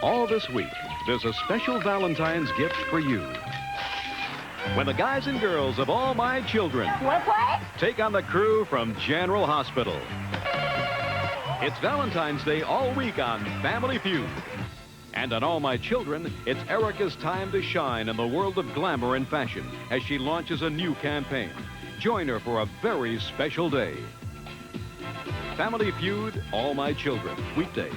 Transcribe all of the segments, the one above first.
All this week, there's a special Valentine's gift for you. When the guys and girls of All My Children take on the crew from General Hospital. It's Valentine's Day all week on Family Feud. And on All My Children, it's Erica's time to shine in the world of glamour and fashion as she launches a new campaign. Join her for a very special day. Family Feud, All My Children, weekdays.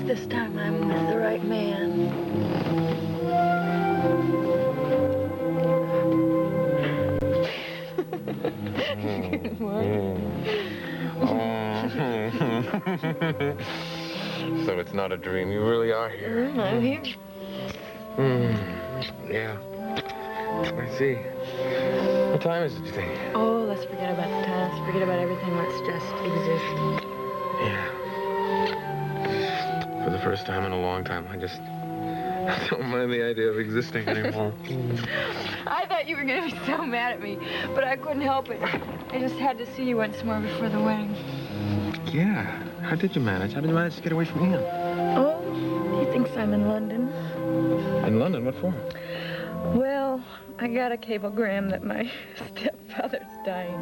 This time I'm with the right man. So it's not a dream. You really are here. I'm here. Yeah. I see. What time is it, you think? Oh, let's forget about the time. Let's forget about everything. Let's just exist. Yeah. For the first time in a long time, I don't mind the idea of existing anymore. I thought you were going to be so mad at me, but I couldn't help it. I just had to see you once more before the wedding. Yeah. How did you manage? How did you manage to get away from Ian? Oh, he thinks I'm in London. In London? What for? Well, I got a cablegram that my stepfather's dying.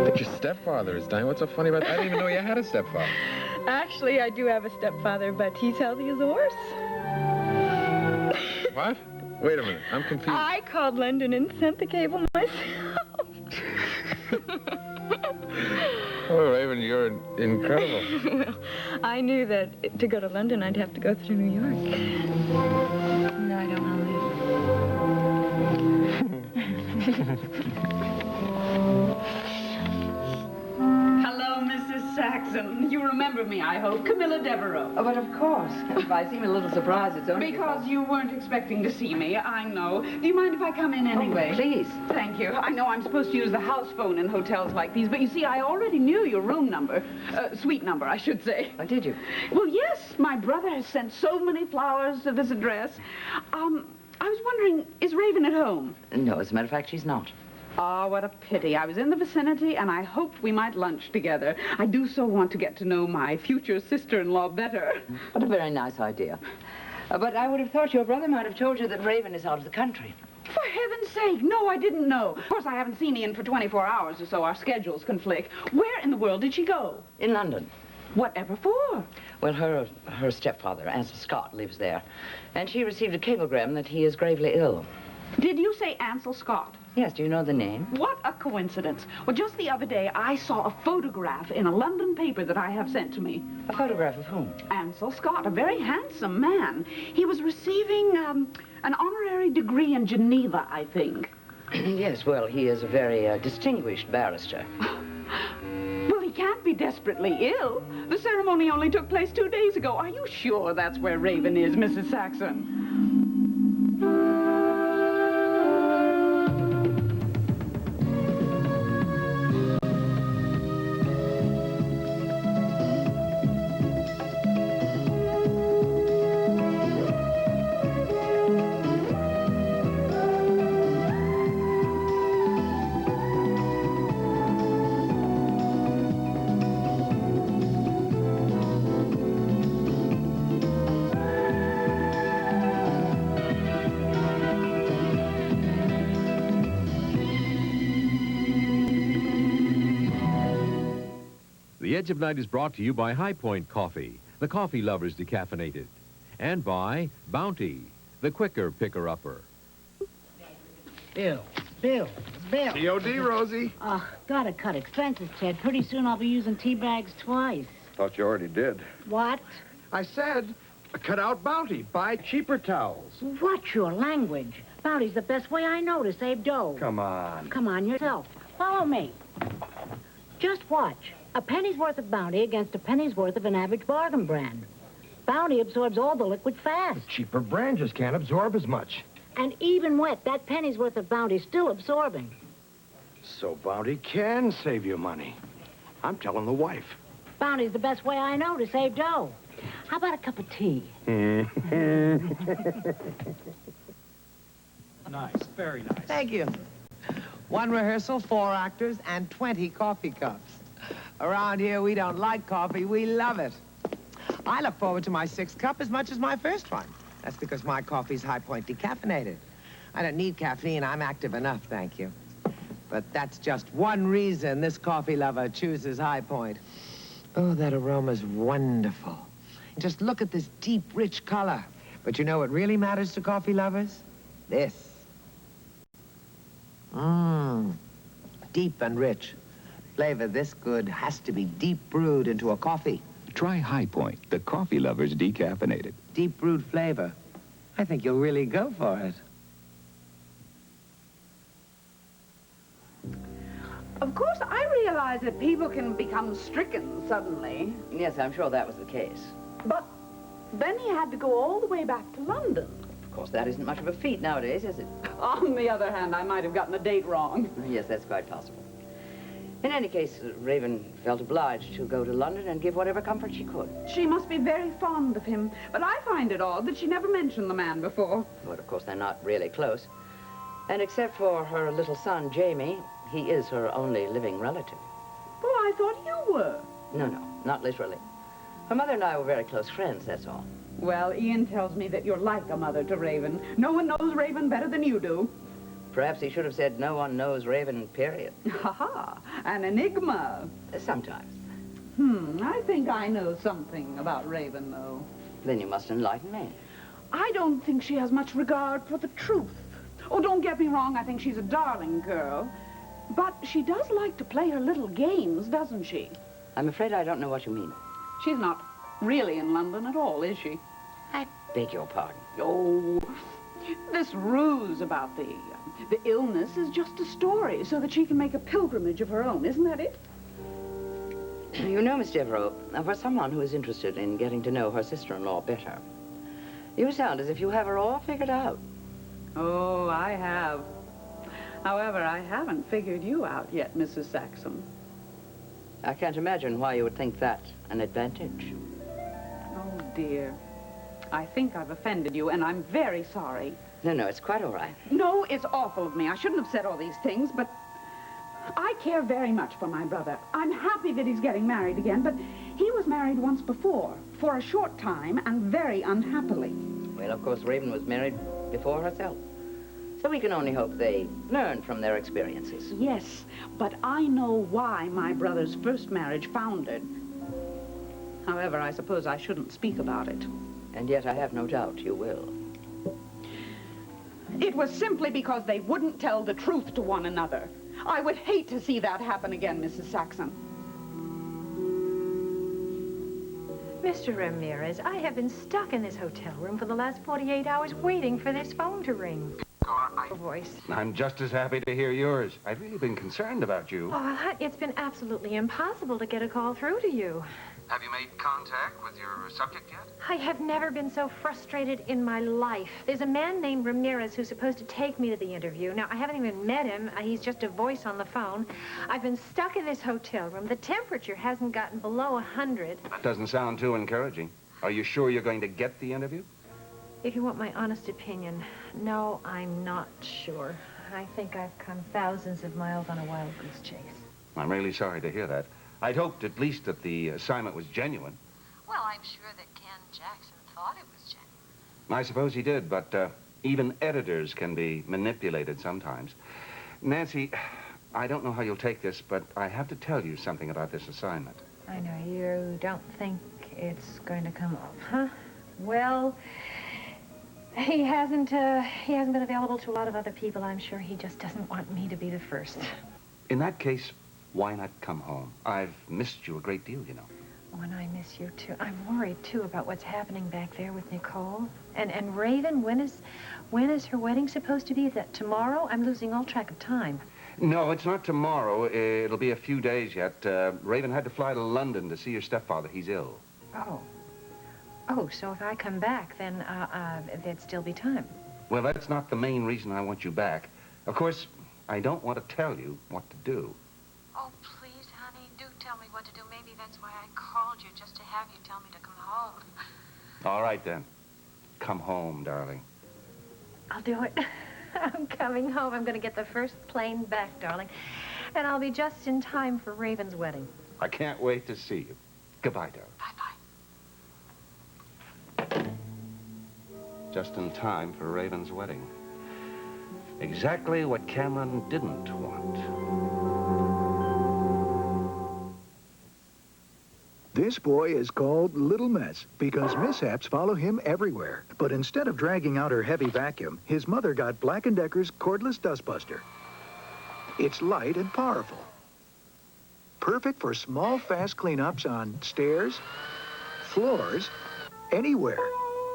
That your stepfather is dying? What's so funny about that? I didn't even know you had a stepfather. Actually, I do have a stepfather, but he's healthy as a horse. What? Wait a minute. I'm confused. I called London and sent the cable myself. Oh, Raven, you're incredible. Well, I knew that to go to London, I'd have to go through New York. No, I don't want to leave. Hello, Mrs. Saxon. You remember me, I hope. Camila Devereaux. Oh, but of course. If I seem a little surprised, it's only Because you weren't expecting to see me, I know. Do you mind if I come in anyway? Oh, please. Thank you. I know I'm supposed to use the house phone in hotels like these, but you see, I already knew your room number. Suite number, I should say. Oh, did you? Well, yes. My brother has sent so many flowers to this address. I was wondering, is Raven at home? No, as a matter of fact, she's not. Ah, what a pity. I was in the vicinity, and I hoped we might lunch together. I do so want to get to know my future sister-in-law better. What a very nice idea. But I would have thought your brother might have told you that Raven is out of the country. For heaven's sake, no, I didn't know. Of course, I haven't seen Ian for 24 hours or so. Our schedules conflict. Where in the world did she go? In London. Whatever for? Well, her stepfather, Ansel Scott, lives there. And she received a cablegram that he is gravely ill. Did you say Ansel Scott? Yes, do you know the name? What a coincidence. Well, just the other day, I saw a photograph in a London paper that I have sent to me. A photograph of whom? Ansel Scott, a very handsome man. He was receiving an honorary degree in Geneva, I think. Yes, well, he is a very distinguished barrister. Well, he can't be desperately ill. The ceremony only took place 2 days ago. Are you sure that's where Raven is, Mrs. Saxon? The Edge of Night is brought to you by High Point Coffee, the coffee lovers decaffeinated, and by Bounty, the quicker picker-upper. Bill. COD, Rosie. Gotta cut expenses, Ted. Pretty soon I'll be using tea bags twice. Thought you already did. What? I said, cut out Bounty. Buy cheaper towels. What's your language? Bounty's the best way I know to save dough. Come on. Come on yourself. Follow me. Just watch. A penny's worth of Bounty against a penny's worth of an average bargain brand. Bounty absorbs all the liquid fast. Cheaper brand just can't absorb as much. And even wet, that penny's worth of Bounty's still absorbing. So Bounty can save you money. I'm telling the wife. Bounty's the best way I know to save dough. How about a cup of tea? Nice, very nice. Thank you. 1 rehearsal, 4 actors, and 20 coffee cups. Around here, we don't like coffee, we love it. I look forward to my 6th cup as much as my first one. That's because my coffee's High Point decaffeinated. I don't need caffeine, I'm active enough, thank you. But that's just one reason this coffee lover chooses High Point. Oh, that aroma's wonderful. Just look at this deep, rich color. But you know what really matters to coffee lovers? This. Deep and rich. Flavor this good has to be deep brewed into a coffee. Try High Point, the coffee lover's decaffeinated. Deep brewed flavor. I think you'll really go for it. Of course, I realize that people can become stricken suddenly. Yes, I'm sure that was the case. But then he had to go all the way back to London. Of course, that isn't much of a feat nowadays, is it? On the other hand, I might have gotten the date wrong. Yes, that's quite possible. In any case, Raven felt obliged to go to London and give whatever comfort she could. She must be very fond of him, but I find it odd that she never mentioned the man before. But of course, they're not really close. And except for her little son, Jamie, he is her only living relative. Well, I thought you were. No, not literally. Her mother and I were very close friends, that's all. Well, Ian tells me that you're like a mother to Raven. No one knows Raven better than you do. Perhaps he should have said, no one knows Raven, period. Ha-ha, an enigma. Sometimes. I think I know something about Raven, though. Then you must enlighten me. I don't think she has much regard for the truth. Oh, don't get me wrong, I think she's a darling girl. But she does like to play her little games, doesn't she? I'm afraid I don't know what you mean. She's not really in London at all, is she? I beg your pardon. Oh, this ruse about the illness is just a story so that she can make a pilgrimage of her own. Isn't that it? You know, Miss Devereaux, for someone who is interested in getting to know her sister-in-law better, you sound as if you have her all figured out. Oh, I have. However, I haven't figured you out yet, Mrs. Saxon. I can't imagine why you would think that an advantage. Oh, dear. I think I've offended you, and I'm very sorry. No, it's quite all right. No, it's awful of me. I shouldn't have said all these things, but I care very much for my brother. I'm happy that he's getting married again, but he was married once before, for a short time, and very unhappily. Well, of course, Raven was married before herself. So we can only hope they learn from their experiences. Yes, but I know why my brother's first marriage foundered. However, I suppose I shouldn't speak about it. And yet I have no doubt you will. It was simply because they wouldn't tell the truth to one another. I would hate to see that happen again, Mrs. Saxon. Mr. Ramirez, I have been stuck in this hotel room for the last 48 hours waiting for this phone to ring. Voice. I'm just as happy to hear yours. I've really been concerned about you. Oh, it's been absolutely impossible to get a call through to you. Have you made contact with your subject yet? I have never been so frustrated in my life. There's a man named Ramirez who's supposed to take me to the interview. Now, I haven't even met him. He's just a voice on the phone. I've been stuck in this hotel room. The temperature hasn't gotten below 100. That doesn't sound too encouraging. Are you sure you're going to get the interview? If you want my honest opinion, no, I'm not sure. I think I've come thousands of miles on a wild goose chase. I'm really sorry to hear that. I'd hoped at least that the assignment was genuine. Well, I'm sure that Ken Jackson thought it was genuine. I suppose he did, but even editors can be manipulated sometimes. Nancy, I don't know how you'll take this, but I have to tell you something about this assignment. I know you don't think it's going to come off, huh? Well, he hasn't been available to a lot of other people. I'm sure he just doesn't want me to be the first. In that case, why not come home? I've missed you a great deal, you know. Oh, and I miss you, too. I'm worried, too, about what's happening back there with Nicole. And Raven, when is her wedding supposed to be? Is that tomorrow? I'm losing all track of time. No, it's not tomorrow. It'll be a few days yet. Raven had to fly to London to see her stepfather. He's ill. Oh, so if I come back, then there'd still be time. Well, that's not the main reason I want you back. Of course, I don't want to tell you what to do. Oh, please, honey, do tell me what to do. Maybe that's why I called you, just to have you tell me to come home. All right, then. Come home, darling. I'll do it. I'm coming home. I'm going to get the first plane back, darling. And I'll be just in time for Raven's wedding. I can't wait to see you. Goodbye, darling. Bye-bye. Just in time for Raven's wedding. Exactly what Cameron didn't want. This boy is called Little Mess because mishaps follow him everywhere. But instead of dragging out her heavy vacuum, his mother got Black & Decker's cordless dustbuster. It's light and powerful. Perfect for small, fast cleanups on stairs, floors, anywhere.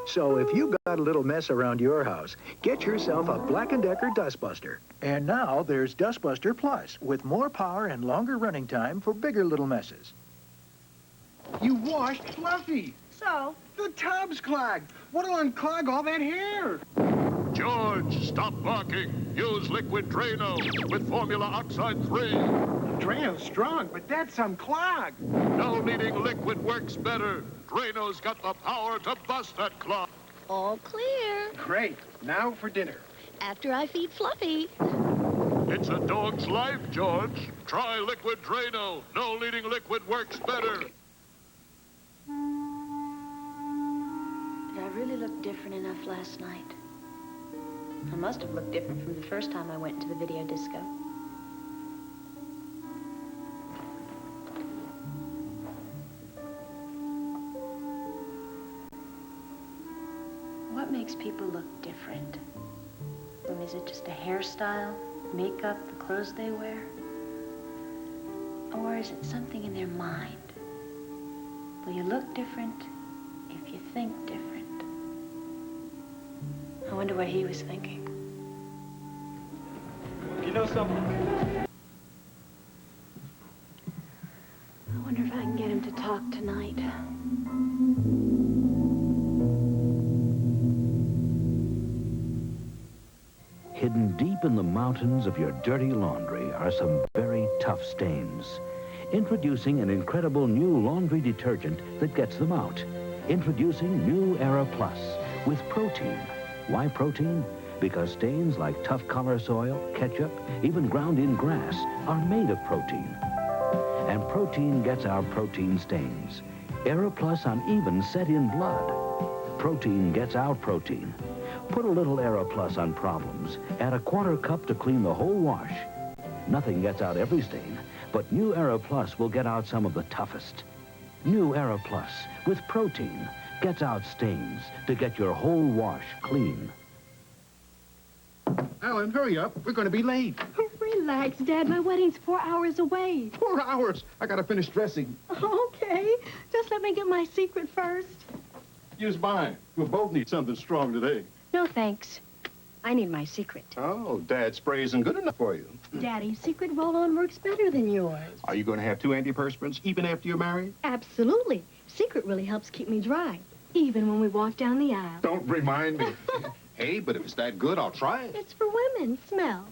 So if you got a little mess around your house, get yourself a Black & Decker dustbuster. And now there's Dustbuster Plus with more power and longer running time for bigger little messes. You washed Fluffy. So? The tub's clogged. What'll unclog all that hair? George, stop barking. Use liquid Drano with Formula Oxide 3. Drano's strong, but that's unclogged. No needing liquid works better. Drano's got the power to bust that clog. All clear. Great. Now for dinner. After I feed Fluffy. It's a dog's life, George. Try liquid Drano. No leading liquid works better. Did I really look different enough last night? I must have looked different from the first time I went to the video disco. What makes people look different? And is it just a hairstyle, makeup, the clothes they wear? Or is it something in their mind? Will you look different if you think different? I wonder what he was thinking. You know something? I wonder if I can get him to talk tonight. Hidden deep in the mountains of your dirty laundry are some very tough stains. Introducing an incredible new laundry detergent that gets them out. Introducing new Era Plus with protein. Why protein? Because stains like tough color soil, ketchup, even ground-in grass are made of protein. And protein gets out protein stains. Era Plus on even set-in blood. Protein gets out protein. Put a little Era Plus on problems. Add a quarter cup to clean the whole wash. Nothing gets out every stain, but new Era Plus will get out some of the toughest. New Era Plus with protein gets out stains to get your whole wash clean. Alan, hurry up. We're going to be late. Relax, Dad. My wedding's 4 hours away. 4 hours. I got to finish dressing. Okay. Just let me get my secret first. Use mine. We'll both need something strong today. No, thanks. I need my secret. Oh, Dad's spray isn't good enough for you. Daddy's secret roll-on works better than yours. Are you going to have 2 antiperspirants even after you're married? Absolutely. Secret really helps keep me dry, even when we walk down the aisle. Don't remind me. Hey, but if it's that good, I'll try it. It's for women. Smell.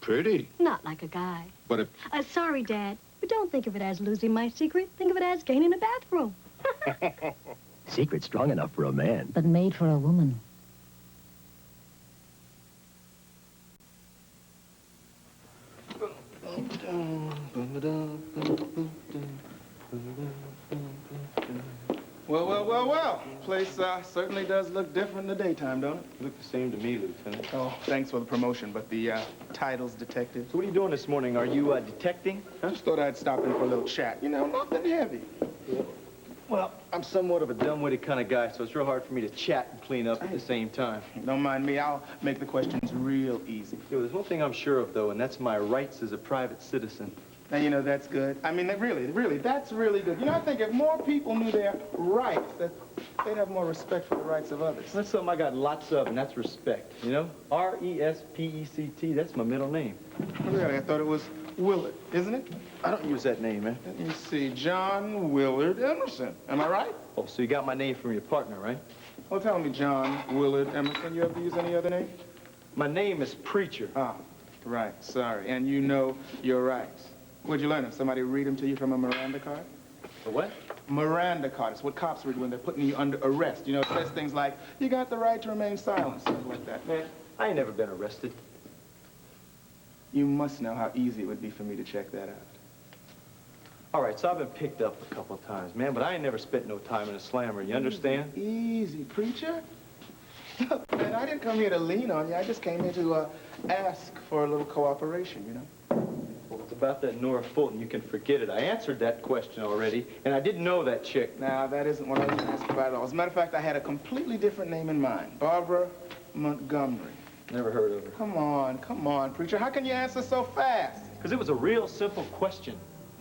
Pretty. Not like a guy. But if... Sorry, Dad, but don't think of it as losing my secret. Think of it as gaining a bathroom. Secret strong enough for a man. But made for a woman. Well. Place certainly does look different in the daytime, don't it? Look the same to me, Lieutenant. Oh, thanks for the promotion, but the title's detective. So what are you doing this morning? Are you detecting? I just thought I'd stop in for a little chat. You know, nothing heavy. Well, I'm somewhat of a dumb-witted kind of guy, so it's real hard for me to chat and clean up at the same time. Don't mind me. I'll make the questions real easy. There's one thing I'm sure of, though, and that's my rights as a private citizen. Now, you know, that's good. I mean, really, that's really good. You know, I think if more people knew their rights, that they'd have more respect for the rights of others. That's something I got lots of, and that's respect, you know? R-E-S-P-E-C-T, that's my middle name. Really? I thought it was Willard, isn't it? I don't use that name, man. Let me see. John Willard Emerson. Am I right? Oh, so you got my name from your partner, right? Well, tell me, John Willard Emerson, you ever use any other name? My name is Preacher. Ah, right. Sorry. And you know your rights. Where'd you learn them? Somebody read them to you from a Miranda card? A what? Miranda card. It's what cops read when they're putting you under arrest. You know, it says things like, you got the right to remain silent, stuff like that. Man, I ain't never been arrested. You must know how easy it would be for me to check that out. All right, so I've been picked up a couple of times, man, but I ain't never spent no time in a slammer, you understand? Easy, preacher. Look, man, I didn't come here to lean on you. I just came here to ask for a little cooperation, you know? Well, it's about that Nora Fulton. You can forget it. I answered that question already, and I didn't know that chick. Now, that isn't what I was asking about at all. As a matter of fact, I had a completely different name in mind. Barbara Montgomery. Never heard of her. Come on, preacher. How can you answer so fast? Because it was a real simple question,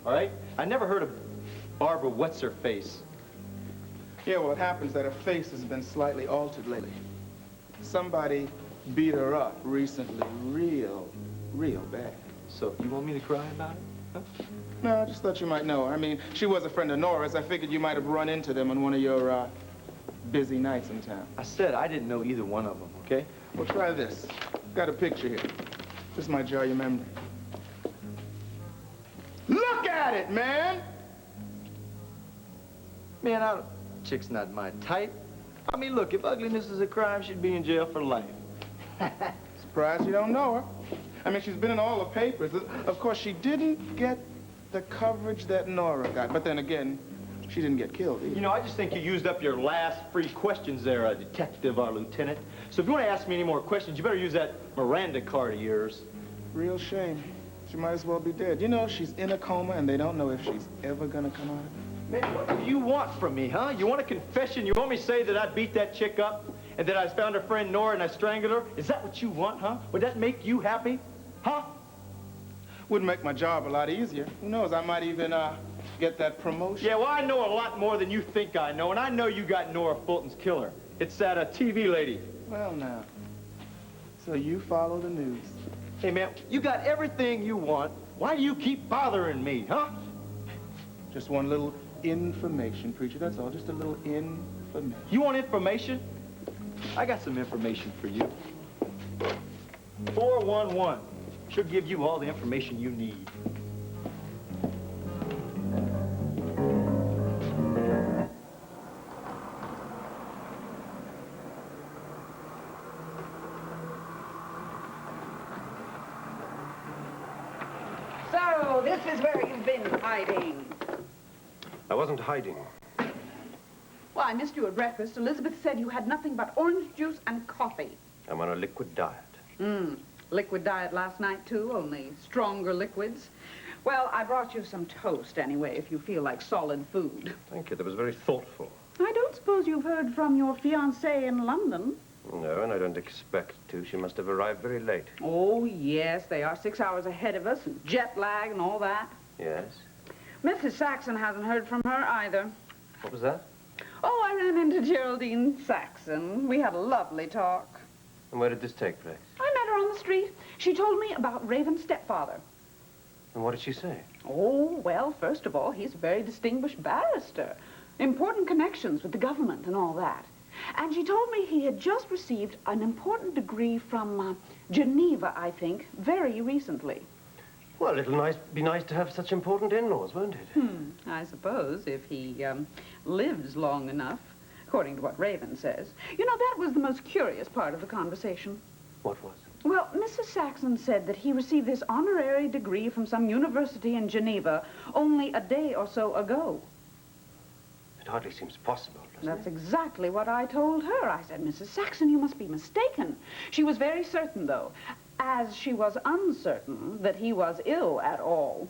all right? I never heard of Barbara What's-Her-Face. Yeah, well, it happens that her face has been slightly altered lately. Somebody beat her up recently real bad. So, you want me to cry about it? Huh? No, I just thought you might know her. I mean, she was a friend of Nora's. I figured you might have run into them on one of your, busy nights in town. I said I didn't know either one of them, okay? Well, try this. Got a picture here. This might jar your memory. Look at it, man! Man, chick's not my type. I mean, look, if ugliness is a crime, she'd be in jail for life. Surprised you don't know her. I mean, she's been in all the papers. Of course, she didn't get the coverage that Nora got. But then again, she didn't get killed either. You know, I just think you used up your last free questions there, detective or lieutenant. So if you want to ask me any more questions, you better use that Miranda card of yours. Real shame. She might as well be dead. You know, she's in a coma, and they don't know if she's ever gonna come out of it. Man, what do you want from me, huh? You want a confession? You want me to say that I beat that chick up? And that I found her friend Nora and I strangled her? Is that what you want, huh? Would that make you happy? Huh? Would make my job a lot easier. Who knows, I might even, get that promotion. Yeah, well, I know a lot more than you think I know, and I know you got Nora Fulton's killer. It's that TV lady. Well, now, so you follow the news. Hey, man, you got everything you want. Why do you keep bothering me, huh? Just one little information, preacher, that's all. Just a little information. You want information? I got some information for you. 411 should give you all the information you need. So, this is where you've been hiding. I wasn't hiding. Well, I missed you at breakfast. Elizabeth said you had nothing but orange juice and coffee. I'm on a liquid diet. Liquid diet last night, too, only stronger liquids. Well, I brought you some toast anyway, if you feel like solid food. Thank you. That was very thoughtful. I don't suppose you've heard from your fiancée in London. No, and I don't expect to. She must have arrived very late. Oh, yes, they are 6 hours ahead of us, and jet lag and all that. Yes? Mrs. Saxon hasn't heard from her either. What was that? Oh, I ran into Geraldine Saxon. We had a lovely talk. And where did this take place? I met her on the street. She told me about Raven's stepfather. And what did she say? Oh, well, first of all, he's a very distinguished barrister. Important connections with the government and all that. And she told me he had just received an important degree from Geneva, I think, very recently. Well, it'll be nice to have such important in-laws, won't it? I suppose, if he lives long enough, according to what Raven says. You know, that was the most curious part of the conversation. What was? Well, Mrs. Saxon said that he received this honorary degree from some university in Geneva only a day or so ago. It hardly seems possible, doesn't That's exactly what I told her. I said, Mrs. Saxon, you must be mistaken. She was very certain, though, as she was uncertain that he was ill at all.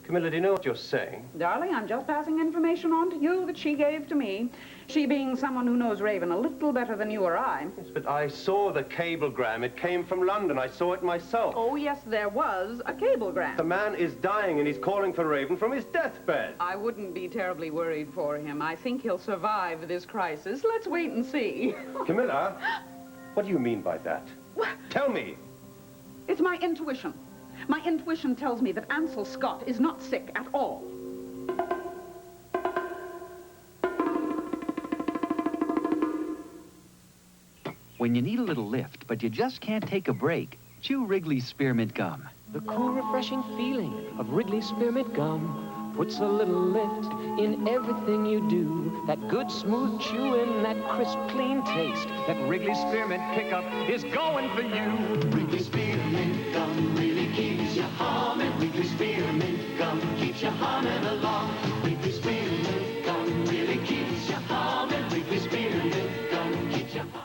Camilla, do you know what you're saying? Darling, I'm just passing information on to you that she gave to me. She being someone who knows Raven a little better than you or I. Yes, but I saw the cablegram. It came from London. I saw it myself. Oh, yes, there was a cablegram. The man is dying and he's calling for Raven from his deathbed. I wouldn't be terribly worried for him. I think he'll survive this crisis. Let's wait and see. Camilla, what do you mean by that? What? Tell me. It's my intuition. My intuition tells me that Ansel Scott is not sick at all. When you need a little lift, but you just can't take a break, chew Wrigley's Spearmint Gum. The cool, refreshing feeling of Wrigley's Spearmint Gum puts a little lift in everything you do. That good, smooth chewing, that crisp, clean taste. That Wrigley's Spearmint Pickup is going for you. Wrigley's Spearmint Gum really keeps you humming. Wrigley's Spearmint Gum keeps you humming along. Wrigley's Spearmint Gum really keeps you humming. Wrigley's Spearmint Gum keeps you humming.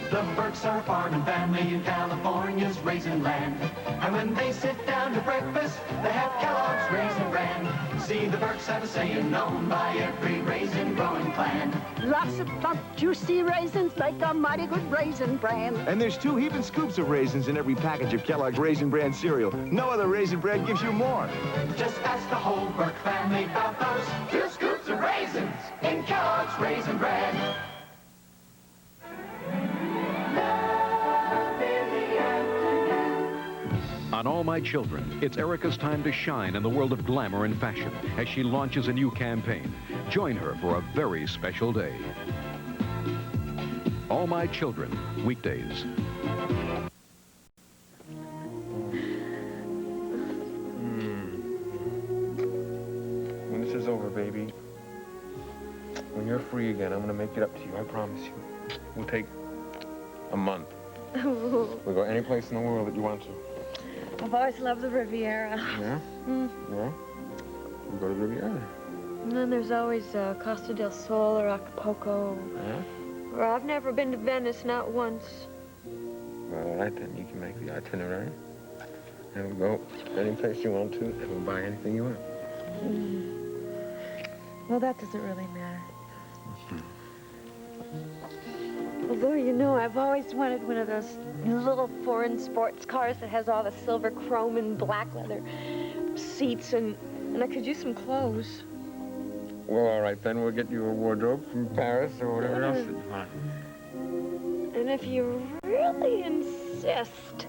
The Burks are a farming family in California's raisin land. And when they sit down to breakfast, they have Kellogg's Raisin Bran. See, the Burks have a saying known by every raisin growing clan. Lots of plump, juicy raisins make a mighty good raisin bran. And there's 2 heaping scoops of raisins in every package of Kellogg's Raisin Bran cereal. No other raisin bread gives you more. Just ask the whole Burke family about those 2 scoops of raisins in Kellogg's Raisin Bran. On All My Children, it's Erica's time to shine in the world of glamour and fashion as she launches a new campaign. Join her for a very special day. All My Children, weekdays. When this is over, baby, when you're free again, I'm gonna make it up to you, I promise you. We'll take a month. We'll go any place in the world that you want to. I've always loved the Riviera. Yeah? Well, we'll go to Riviera. And then there's always Costa del Sol or Acapulco. Yeah? Or I've never been to Venice, not once. Well, all right then, you can make the itinerary. And we'll go any place you want to, and we'll buy anything you want. Well, that doesn't really matter. Although, you know, I've always wanted one of those little foreign sports cars that has all the silver chrome and black leather seats, and I could use some clothes. Well, all right, then we'll get you a wardrobe from Paris or whatever else that you want. And if you really insist,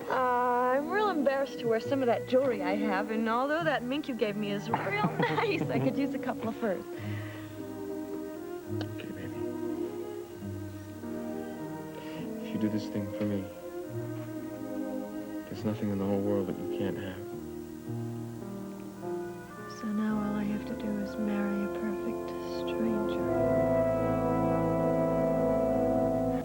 I'm real embarrassed to wear some of that jewelry I have, and although that mink you gave me is real nice, I could use a couple of furs. Okay, baby. If you do this thing for me, there's nothing in the whole world that you can't have. So now all I have to do is marry a perfect stranger.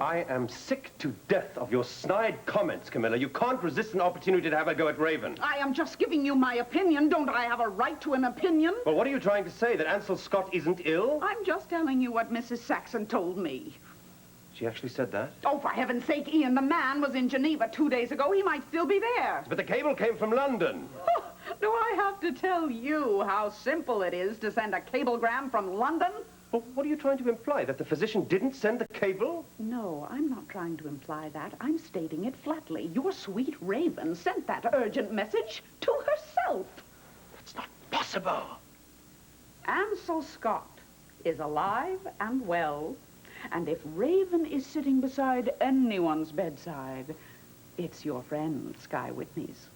I am sick to death of your snide comments, Camilla. You can't resist an opportunity to have a go at Raven. I am just giving you my opinion. Don't I have a right to an opinion? Well, what are you trying to say, that Ansel Scott isn't ill? I'm just telling you what Mrs. Saxon told me. She actually said that? Oh, for heaven's sake, Ian, the man was in Geneva 2 days ago. He might still be there. But the cable came from London. Oh, do I have to tell you how simple it is to send a cablegram from London? Well, what are you trying to imply, that the physician didn't send the cable? No, I'm not trying to imply that. I'm stating it flatly. Your sweet Raven sent that urgent message to herself. That's not possible. Ansel Scott is alive and well, and if Raven is sitting beside anyone's bedside, it's your friend, Sky Whitney's.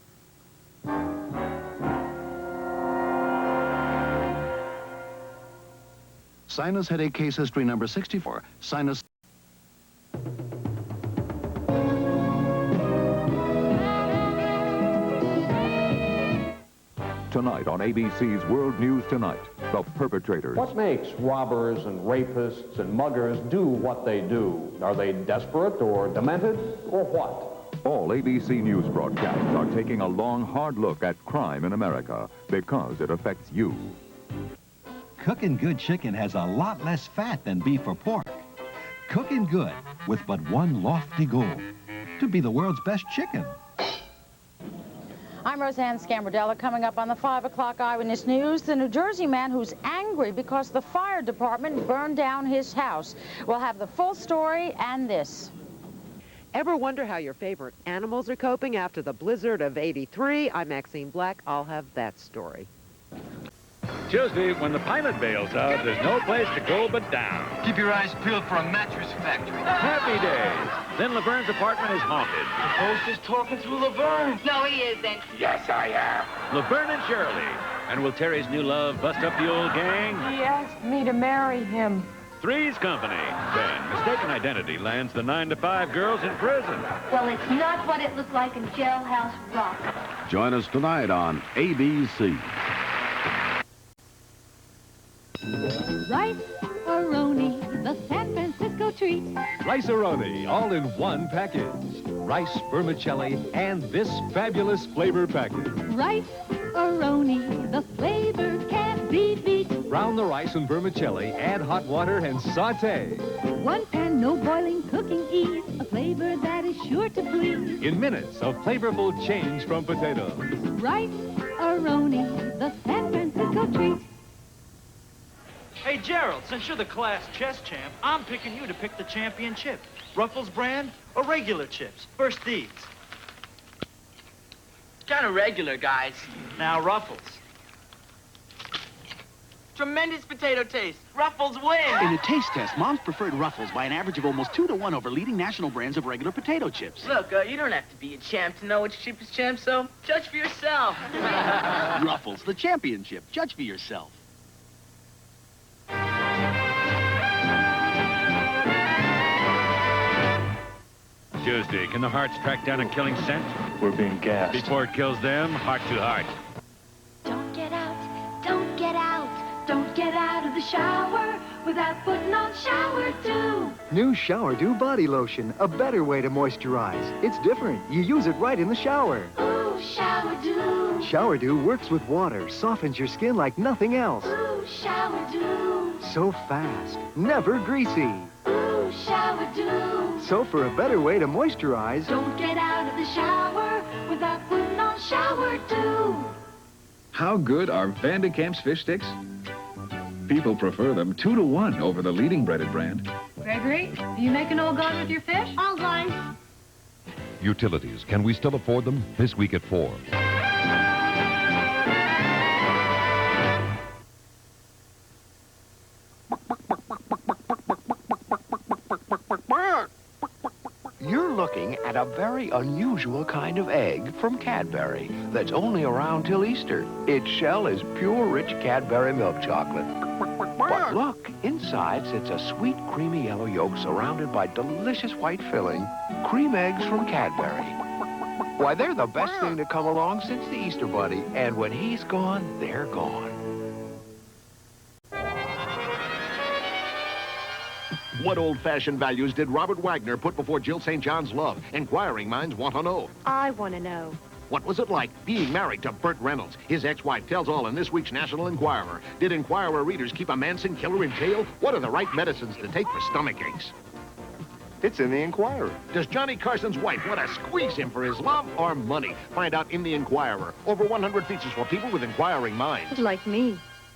Sinus headache case history number 64. Sinus. Tonight on ABC's World News Tonight, the perpetrators. What makes robbers and rapists and muggers do what they do? Are they desperate or demented or what? All ABC News broadcasts are taking a long, hard look at crime in America because it affects you. Cooking Good chicken has a lot less fat than beef or pork. Cooking Good with but one lofty goal, to be the world's best chicken. I'm Roseanne Scambardella. Coming up on the 5 o'clock Eyewitness News, the New Jersey man who's angry because the fire department burned down his house. We'll have the full story and this. Ever wonder how your favorite animals are coping after the blizzard of '83? I'm Maxine Black. I'll have that story. Tuesday, when the pilot bails out, there's no place to go but down. Keep your eyes peeled for a mattress factory. Happy days. Then Laverne's apartment is haunted. The host is talking through Laverne. No, he isn't. Yes, I am. Laverne and Shirley. And will Terry's new love bust up the old gang? He asked me to marry him. Three's Company. Then, mistaken identity lands the 9 to 5 girls in prison. Well, it's not what it looked like in Jailhouse Rock. Join us tonight on ABC. Rice-A-Roni, the San Francisco treat. Rice-A-Roni, all in one package. Rice, vermicelli, and this fabulous flavor package. Rice-A-Roni, the flavor can't be beat. Brown the rice and vermicelli, add hot water, and saute. One pan, no boiling, cooking ease. A flavor that is sure to please. In minutes, a flavorful change from potatoes. Rice-A-Roni, the San Francisco treat. Hey, Gerald, since you're the class chess champ, I'm picking you to pick the championship. Ruffles brand or regular chips? First these. Kind of regular, guys. Now, Ruffles. Tremendous potato taste. Ruffles win. In a taste test, Moms preferred Ruffles by an average of almost 2 to 1 over leading national brands of regular potato chips. Look, you don't have to be a champ to know which chip is champ, so judge for yourself. Ruffles, the championship. Judge for yourself. Tuesday, can the Hearts track down a killing scent? We're being gassed. Before it kills them, heart to heart. Don't get out, don't get out, don't get out of the shower without putting on Shower Dew. New Shower Dew body lotion, a better way to moisturize. It's different. You use it right in the shower. Ooh, Shower Dew. Shower Dew works with water, softens your skin like nothing else. Ooh, Shower Dew. So fast, never greasy. Ooh, Shower Dew. So for a better way to moisturize, don't get out of the shower without putting on Shower Dew. How good are Van de Kamp's fish sticks? People prefer them 2 to 1 over the leading breaded brand. Gregory, are you making all gone with your fish? All gone. Utilities, can we still afford them? This week at 4. You're looking at a very unusual kind of egg from Cadbury that's only around till Easter. Its shell is pure, rich Cadbury milk chocolate. But look, inside sits a sweet, creamy yellow yolk surrounded by delicious white filling. Cream eggs from Cadbury. Why, they're the best thing to come along since the Easter Bunny. And when he's gone, they're gone. What old-fashioned values did Robert Wagner put before Jill St. John's love? Inquiring minds want to know. I want to know. What was it like being married to Burt Reynolds? His ex-wife tells all in this week's National Enquirer. Did Enquirer readers keep a Manson killer in jail? What are the right medicines to take for stomach aches? It's in the Enquirer. Does Johnny Carson's wife want to squeeze him for his love or money? Find out in the Enquirer. Over 100 features for people with inquiring minds. Like me.